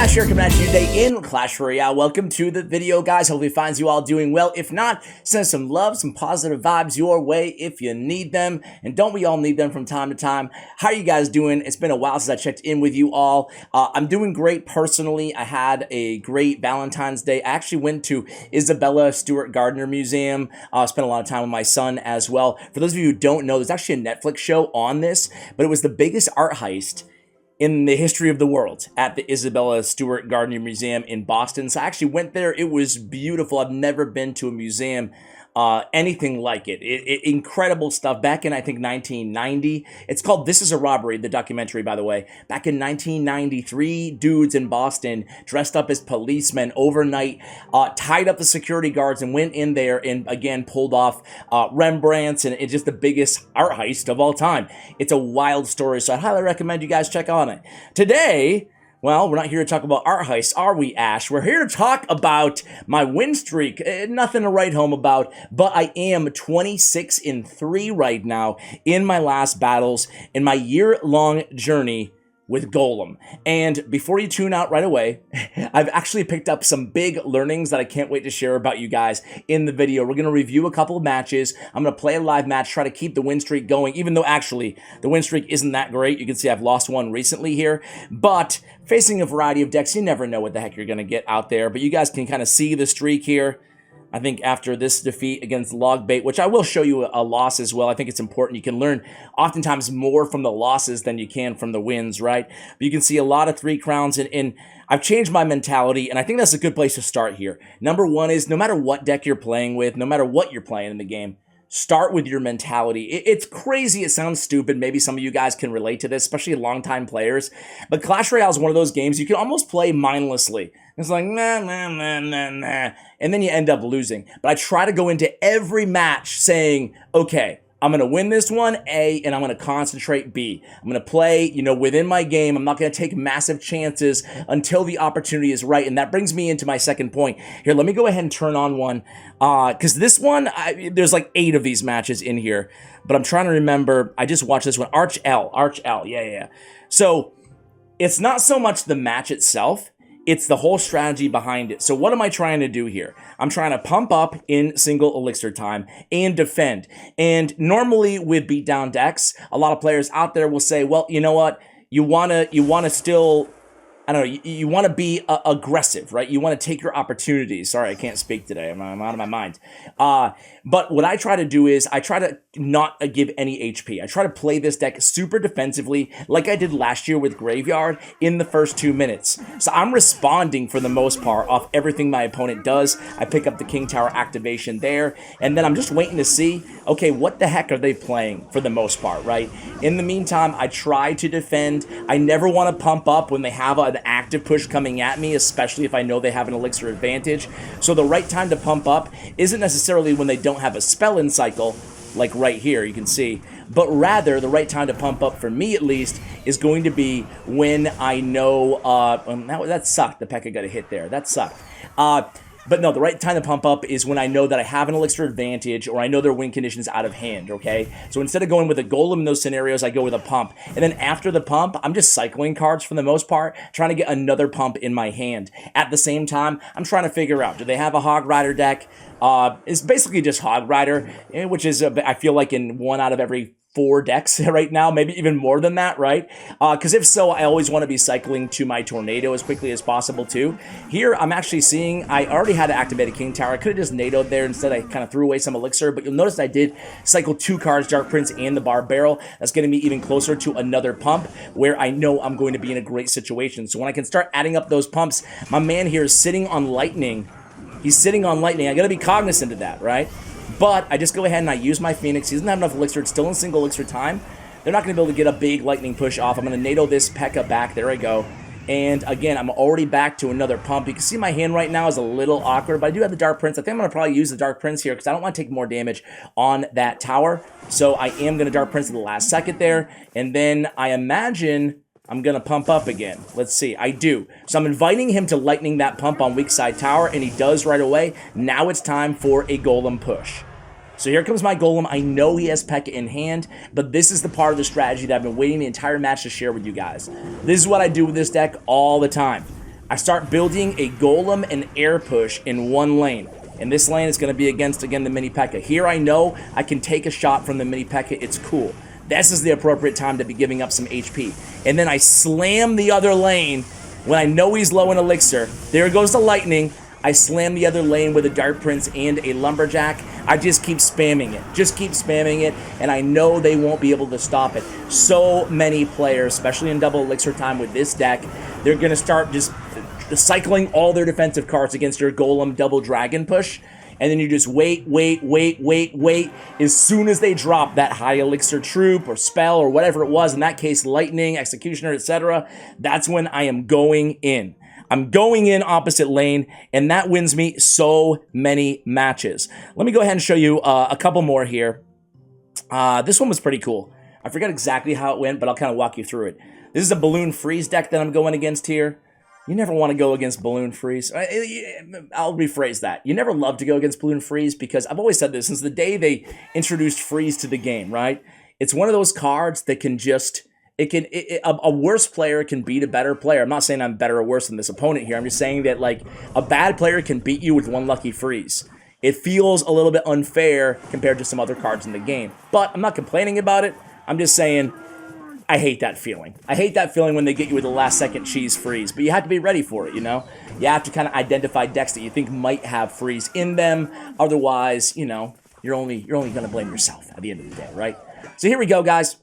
Ash here coming at you today in Clash Royale. Welcome to the video, guys. Hopefully it finds you all doing well. If not, send some love, some positive vibes your way if you need them. And don't we all need them from time to time? How are you guys doing? It's been a while since I checked in with you all. I'm doing great personally. I had a great Valentine's Day. I actually went to Isabella Stewart Gardner Museum. Spent a lot of time with my son as well. For those of you who don't know, there's actually a Netflix show on this, but it was the biggest art heist in the history of the world at the Isabella Stewart Gardner Museum in Boston. So I actually went there. It was beautiful. I've never been to a museum anything like it. Incredible stuff. Back in, I think, 1990. It's called This Is a Robbery, the documentary, by the way. Back in 1993, dudes in Boston dressed up as policemen overnight, tied up the security guards and went in there and, again, pulled off Rembrandts, and it's just the biggest art heist of all time. It's a wild story, so I highly recommend you guys check on it. Today, well, we're not here to talk about art heists, are we, Ash? We're here to talk about my win streak. Nothing to write home about, but I am 26-3 right now in my last battles in my year-long journey with Golem. And before you tune out right away, I've actually picked up some big learnings that I can't wait to share about you guys in the video. We're going to review a couple of matches. I'm going to play a live match, try to keep the win streak going, even though actually the win streak isn't that great. You can see I've lost one recently here, but facing a variety of decks, you never know what the heck you're going to get out there, but you guys can kind of see the streak here. I think after this defeat against Logbait, which I will show you a loss as well. I think it's important. You can learn oftentimes more from the losses than you can from the wins, right? But you can see a lot of 3 crowns, and I've changed my mentality, and I think that's a good place to start here. Number one is no matter what deck you're playing with, no matter what you're playing in the game, start with your mentality. It's crazy. It sounds stupid. Maybe some of you guys can relate to this, especially longtime players. But Clash Royale is one of those games you can almost play mindlessly. It's like, nah, nah, nah, nah, nah. And then you end up losing. But I try to go into every match saying, okay, I'm going to win this one, A, and I'm going to concentrate, B. I'm going to play, within my game. I'm not going to take massive chances until the opportunity is right. And that brings me into my second point. Here, let me go ahead and turn on one. Because this one, there's like 8 of these matches in here. But I'm trying to remember. I just watched this one. Arch L. Yeah. So it's not so much the match itself. It's the whole strategy behind it. So what am I trying to do here? I'm trying to pump up in single elixir time and defend. And normally with beatdown decks, a lot of players out there will say, well, you know what? You wanna still, I don't know, you want to be aggressive, right? You want to take your opportunities. Sorry, I can't speak today. I'm out of my mind. But what I try to do is I try to not give any HP. I try to play this deck super defensively like I did last year with Graveyard in the first 2 minutes. So I'm responding for the most part off everything my opponent does. I pick up the King Tower activation there, and then I'm just waiting to see, okay, what the heck are they playing for the most part, right? In the meantime, I try to defend. I never want to pump up when they have an active push coming at me, especially if I know they have an elixir advantage. So the right time to pump up isn't necessarily when they don't have a spell in cycle, like right here, you can see, but rather the right time to pump up, for me at least, is going to be when I know, that sucked, the P.E.K.K.A got a hit there, that sucked. But no, the right time to pump up is when I know that I have an elixir advantage, or I know their win condition is out of hand, okay? So instead of going with a golem in those scenarios, I go with a pump. And then after the pump, I'm just cycling cards for the most part, trying to get another pump in my hand. At the same time, I'm trying to figure out, do they have a Hog Rider deck? It's basically just Hog Rider, which is, I feel like, in 1 out of every 4 decks right now, maybe even more than that, right? Because if so, I always want to be cycling to my Tornado as quickly as possible too. Here, I'm actually seeing, I already had to activate a King Tower. I could have just NATO'd there. Instead, I kind of threw away some elixir, but you'll notice I did cycle 2 cards, Dark Prince and the Bar Barrel. That's getting me even closer to another pump where I know I'm going to be in a great situation. So when I can start adding up those pumps, my man here is sitting on Lightning. He's sitting on Lightning. I got to be cognizant of that, right? But I just go ahead and I use my Phoenix. He doesn't have enough elixir. It's still in single elixir time. They're not going to be able to get a big lightning push off. I'm going to NATO this P.E.K.K.A back. There I go. And again, I'm already back to another pump. You can see my hand right now is a little awkward, but I do have the Dark Prince. I think I'm going to probably use the Dark Prince here because I don't want to take more damage on that tower. So I am going to Dark Prince at the last second there. And then I imagine I'm going to pump up again. Let's see. I do. So I'm inviting him to lightning that pump on weak side tower, and he does right away. Now it's time for a Golem push. So here comes my Golem. I know he has P.E.K.K.A in hand, but this is the part of the strategy that I've been waiting the entire match to share with you guys. This is what I do with this deck all the time. I start building a Golem and air push in one lane. And this lane is going to be against, again, the Mini P.E.K.K.A. Here I know I can take a shot from the Mini P.E.K.K.A. It's cool. This is the appropriate time to be giving up some HP. And then I slam the other lane when I know he's low in elixir. There goes the lightning. I slam the other lane with a Dart Prince and a Lumberjack. I just keep spamming it. Just keep spamming it. And I know they won't be able to stop it. So many players, especially in double elixir time with this deck, they're going to start just cycling all their defensive cards against your Golem double dragon push. And then you just wait. As soon as they drop that high elixir troop or spell or whatever it was, in that case, lightning, executioner, etc., that's when I am going in. I'm going in opposite lane, and that wins me so many matches. Let me go ahead and show you a couple more here. This one was pretty cool. I forget exactly how it went, but I'll kind of walk you through it. This is a Balloon Freeze deck that I'm going against here. You never want to go against Balloon Freeze. I'll rephrase that. You never love to go against Balloon Freeze because I've always said this since the day they introduced Freeze to the game, right? It's one of those cards that can just... a worse player can beat a better player. I'm not saying I'm better or worse than this opponent here. I'm just saying that, like, a bad player can beat you with one lucky freeze. It feels a little bit unfair compared to some other cards in the game. But I'm not complaining about it. I'm just saying I hate that feeling. I hate that feeling when they get you with the last second cheese freeze. But you have to be ready for it, you know? You have to kind of identify decks that you think might have freeze in them. Otherwise, you know, you're only going to blame yourself at the end of the day, right? So here we go, guys.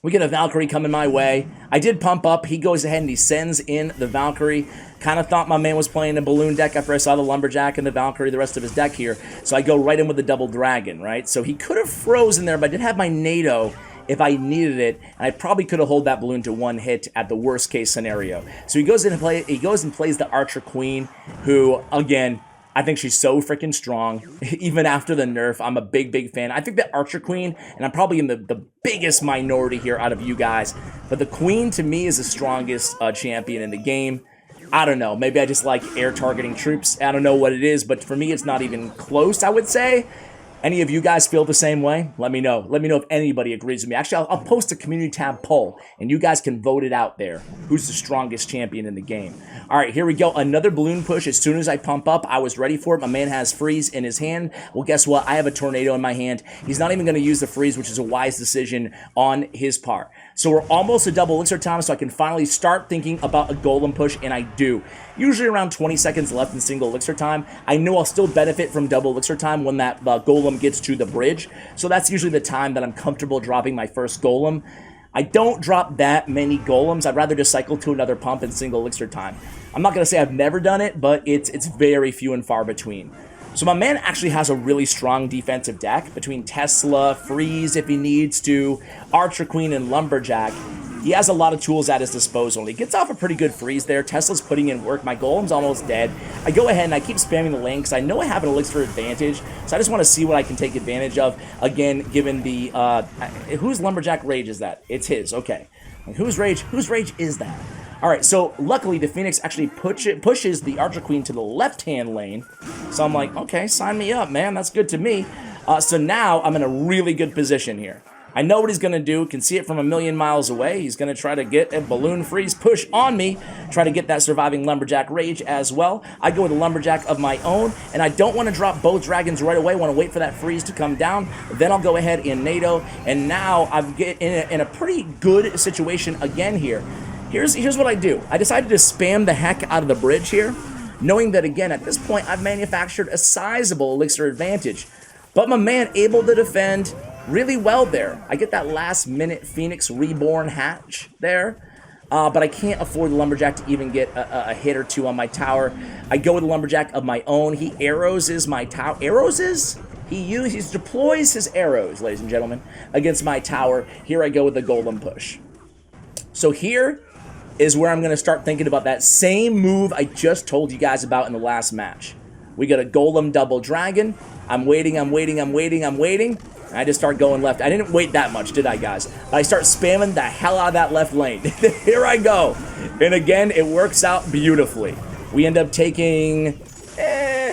We get a Valkyrie coming my way. I did pump up. He goes ahead and he sends in the Valkyrie. Kind of thought my man was playing a balloon deck after I saw the Lumberjack and the Valkyrie, the rest of his deck here. So I go right in with the double dragon, right? So he could have frozen there, but I did have my NATO if I needed it, and I probably could have held that balloon to one hit at the worst case scenario. So he goes in and plays the Archer Queen, who, again, I think she's so freaking strong, even after the nerf. I'm a big fan. I think the Archer Queen, and I'm probably in the biggest minority here out of you guys, but the Queen, to me, is the strongest champion in the game. I don't know. Maybe I just like air targeting troops. I don't know what it is, but for me, it's not even close, I would say. Any of you guys feel the same way? Let me know. Let me know if anybody agrees with me. Actually, I'll post a community tab poll, and you guys can vote it out there. Who's the strongest champion in the game? All right, here we go. Another balloon push. As soon as I pump up, I was ready for it. My man has freeze in his hand. Well, guess what? I have a tornado in my hand. He's not even going to use the freeze, which is a wise decision on his part. So we're almost a double elixir time, so I can finally start thinking about a golem push, and I do. Usually around 20 seconds left in single elixir time. I know I'll still benefit from double elixir time when that golem gets to the bridge. So that's usually the time that I'm comfortable dropping my first golem. I don't drop that many golems. I'd rather just cycle to another pump in single elixir time. I'm not going to say I've never done it, but it's very few and far between. So my man actually has a really strong defensive deck between Tesla, Freeze if he needs to, Archer Queen, and Lumberjack. He has a lot of tools at his disposal. He gets off a pretty good freeze there. Tesla's putting in work. My Golem's almost dead. I go ahead and I keep spamming the lane because I know I have an elixir advantage. So I just want to see what I can take advantage of. Again, given the... whose Lumberjack Rage is that? It's his. Okay. Whose Rage is that? All right, so luckily the Phoenix actually pushes the Archer Queen to the left-hand lane. So I'm like, okay, sign me up, man. That's good to me. So now I'm in a really good position here. I know what he's going to do. Can see it from a million miles away. He's going to try to get a balloon freeze push on me. Try to get that surviving Lumberjack Rage as well. I go with a Lumberjack of my own, and I don't want to drop both dragons right away. I want to wait for that freeze to come down. Then I'll go ahead in NATO, and now I'm in a pretty good situation again here. Here's what I do. I decided to spam the heck out of the bridge here, knowing that, again, at this point, I've manufactured a sizable elixir advantage. But my man able to defend really well there. I get that last-minute Phoenix Reborn hatch there, but I can't afford the Lumberjack to even get a hit or two on my tower. I go with the Lumberjack of my own. He arrows my tower. He deploys his arrows, ladies and gentlemen, against my tower. Here I go with the Golem push. So here is where I'm going to start thinking about that same move I just told you guys about in the last match. We got a Golem double dragon. I'm waiting. And I just start going left. I didn't wait that much, did I, guys? I start spamming the hell out of that left lane. Here I go. And again, it works out beautifully. We end up taking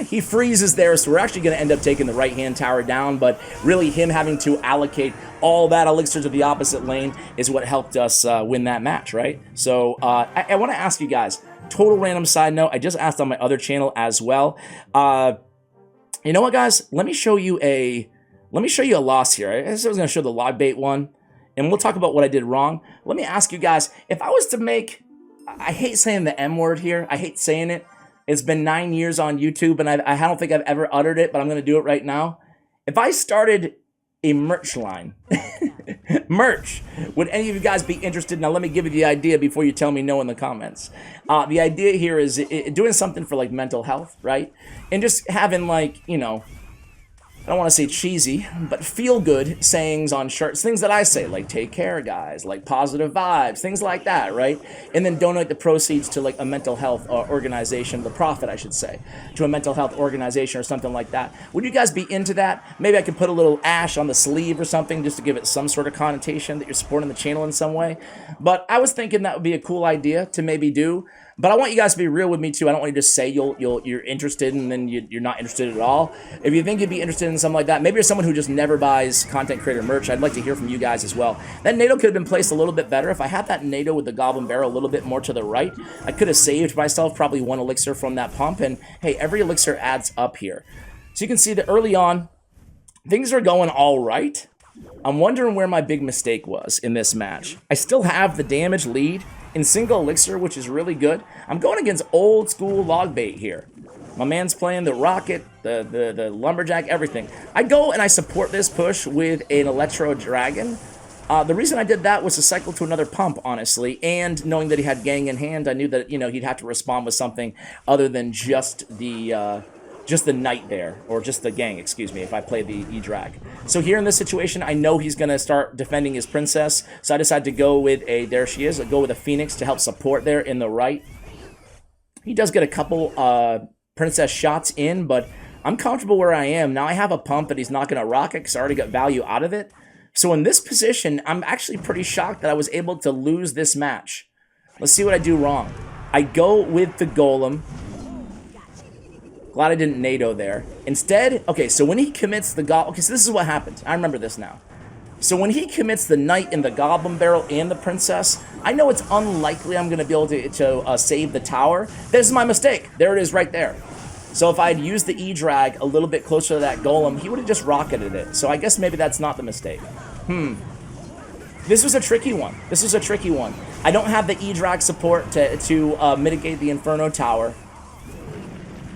he freezes there, so we're actually going to end up taking the right-hand tower down, but really him having to allocate all that elixir to the opposite lane is what helped us win that match, right? So I want to ask you guys, total random side note, I just asked on my other channel as well. You know what, guys? Let me show you a loss here. I was going to show the log bait one, and we'll talk about what I did wrong. Let me ask you guys, if I was to make, I hate saying the M word here. I hate saying it. It's been 9 years on YouTube, and I don't think I've ever uttered it, but I'm going to do it right now. If I started a merch line, merch, would any of you guys be interested? Now, let me give you the idea before you tell me no in the comments. The idea here is doing something for, like, mental health, right? And just having, like, you know, I don't want to say cheesy, but feel-good sayings on shirts, things that I say, like take care, guys, like positive vibes, things like that, right? And then donate the proceeds to, like, a mental health organization, the profit, I should say, to a mental health organization or something like that. Would you guys be into that? Maybe I could put a little ash on the sleeve or something just to give it some sort of connotation that you're supporting the channel in some way. But I was thinking that would be a cool idea to maybe do. But I want you guys to be real with me too. I don't want you to just say you're interested and then you're not interested at all. If you think you'd be interested in something like that, maybe you're someone who just never buys content creator merch. I'd like to hear from you guys as well. That NATO could have been placed a little bit better. If I had that NATO with the Goblin Barrel a little bit more to the right, I could have saved myself probably 1 elixir from that pump. And hey, every elixir adds up here. So you can see that early on, things are going all right. I'm wondering where my big mistake was in this match. I still have the damage lead in single elixir, which is really good. I'm going against old school log bait here. My man's playing the rocket, the lumberjack, everything. I go and I support this push with an electro dragon. The reason I did that was to cycle to another pump, honestly, and knowing that he had gang in hand, I knew that, you know, he'd have to respond with something other than just the knight there, or just the gang, excuse me, if I play the E-Drag. So here in this situation, I know he's going to start defending his princess, so I decided to go with a, there she is, go with a phoenix to help support there in the right. He does get a couple princess shots in, but I'm comfortable where I am. Now I have a pump that he's not going to rocket because I already got value out of it. So in this position, I'm actually pretty shocked that I was able to lose this match. Let's see what I do wrong. I go with the golem. Glad I didn't NATO there. Instead, okay, so when he commits the goblin, okay, so this is what happens. I remember this now. So when he commits the knight and the goblin barrel and the princess, I know it's unlikely I'm going to be able to save the tower. This is my mistake. There it is right there. So if I had used the E-Drag a little bit closer to that golem, he would have just rocketed it. So I guess maybe that's not the mistake. This was a tricky one. This was a tricky one. I don't have the E-Drag support to mitigate the Inferno Tower.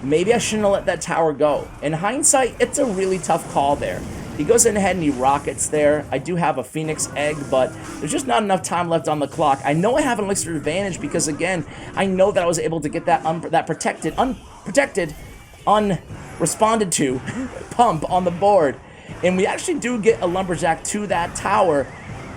Maybe I shouldn't have let that tower go. In hindsight, it's a really tough call there. He goes in ahead and he rockets there. I do have a Phoenix egg, but there's just not enough time left on the clock. I know I have an elixir advantage because, again, I know that I was able to get that unresponded to pump on the board. And we actually do get a lumberjack to that tower.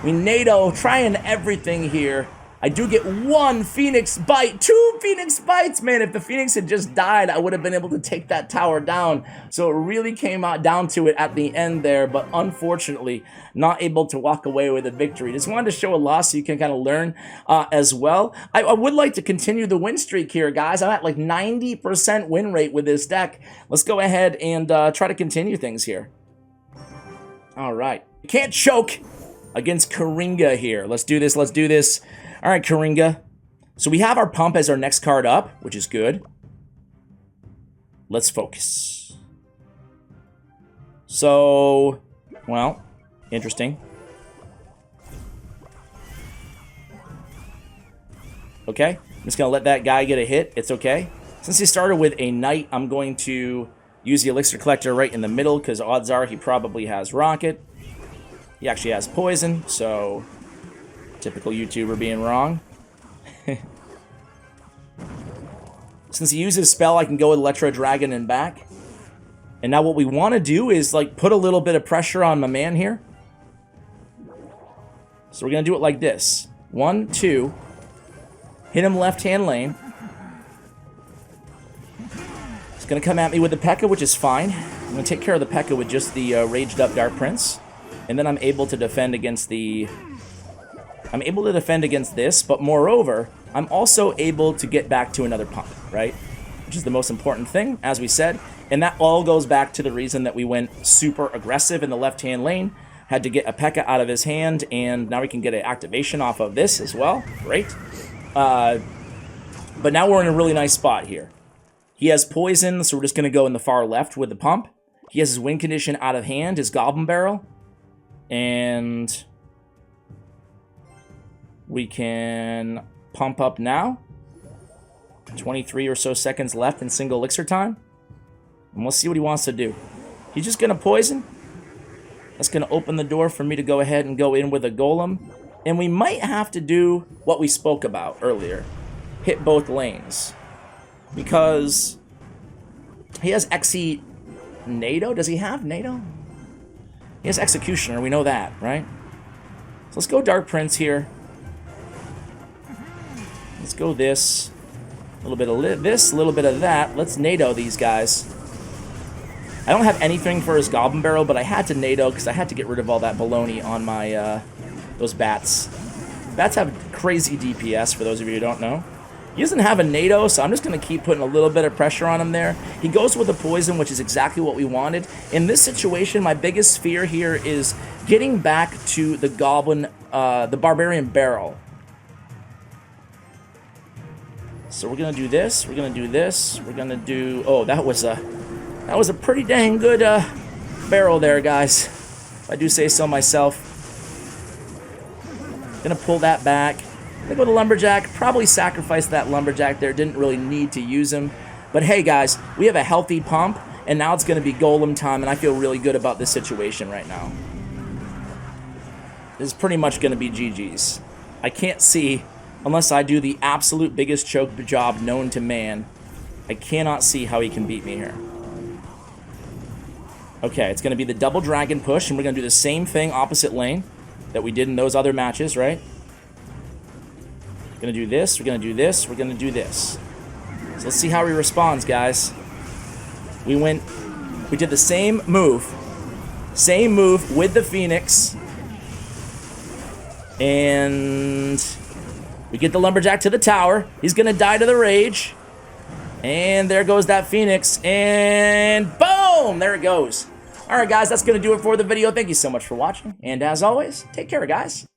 We NATO, trying everything here. I do get 1 Phoenix bite, 2 Phoenix bites, man. If the Phoenix had just died, I would have been able to take that tower down. So it really came out down to it at the end there, but unfortunately, not able to walk away with a victory. Just wanted to show a loss so you can kind of learn as well. I would like to continue the win streak here, guys. I'm at like 90% win rate with this deck. Let's go ahead and try to continue things here. All right. You can't choke against Karinga here. Let's do this. Let's do this. All right, Karinga. So we have our pump as our next card up, which is good. Let's focus. So, well, interesting. Okay, I'm just going to let that guy get a hit. It's okay. Since he started with a knight, I'm going to use the elixir collector right in the middle because odds are he probably has rocket. He actually has poison, so typical YouTuber being wrong. Since he uses spell, I can go with Electro Dragon and back. And now what we want to do is like put a little bit of pressure on my man here. So we're going to do it like this. 1, 2. Hit him left-hand lane. He's going to come at me with the P.E.K.K.A, which is fine. I'm going to take care of the P.E.K.K.A with just the raged up Dark Prince. And then I'm able to defend against the... I'm able to defend against this, but moreover, I'm also able to get back to another pump, right? Which is the most important thing, as we said. And that all goes back to the reason that we went super aggressive in the left-hand lane. Had to get a P.E.K.K.A out of his hand, and now we can get an activation off of this as well. Great. But now we're in a really nice spot here. He has poison, so we're just going to go in the far left with the pump. He has his win condition out of hand, his Goblin Barrel. And we can pump up now. 23 or so seconds left in single elixir time. And we'll see what he wants to do. He's just going to poison. That's going to open the door for me to go ahead and go in with a Golem. And we might have to do what we spoke about earlier. Hit both lanes. Because he has Xe NATO. Does he have NATO? He has Executioner. We know that, right? So let's go Dark Prince here. Let's go this. A little bit of this, a little bit of that. Let's NATO these guys. I don't have anything for his Goblin Barrel, but I had to NATO because I had to get rid of all that baloney on my those bats. Bats have crazy DPS, for those of you who don't know. He doesn't have a NATO, so I'm just going to keep putting a little bit of pressure on him there. He goes with a poison, which is exactly what we wanted. In this situation, my biggest fear here is getting back to the Goblin, the Barbarian Barrel. So we're going to do this, we're going to do this, we're going to do... Oh, that was a pretty dang good barrel there, guys. If I do say so myself. Going to pull that back. They go to Lumberjack, probably sacrificed that Lumberjack there, didn't really need to use him. But hey guys, we have a healthy pump, and now it's going to be Golem time, and I feel really good about this situation right now. This is pretty much going to be GG's. I can't see, unless I do the absolute biggest choke job known to man, I cannot see how he can beat me here. Okay, it's going to be the double dragon push, and we're going to do the same thing opposite lane that we did in those other matches, right? We're going to do this, we're going to do this, we're going to do this. So let's see how he responds, guys. We did the same move with the Phoenix. And we get the Lumberjack to the tower. He's going to die to the Rage. And there goes that Phoenix. And boom! There it goes. Alright, guys, that's going to do it for the video. Thank you so much for watching. And as always, take care, guys.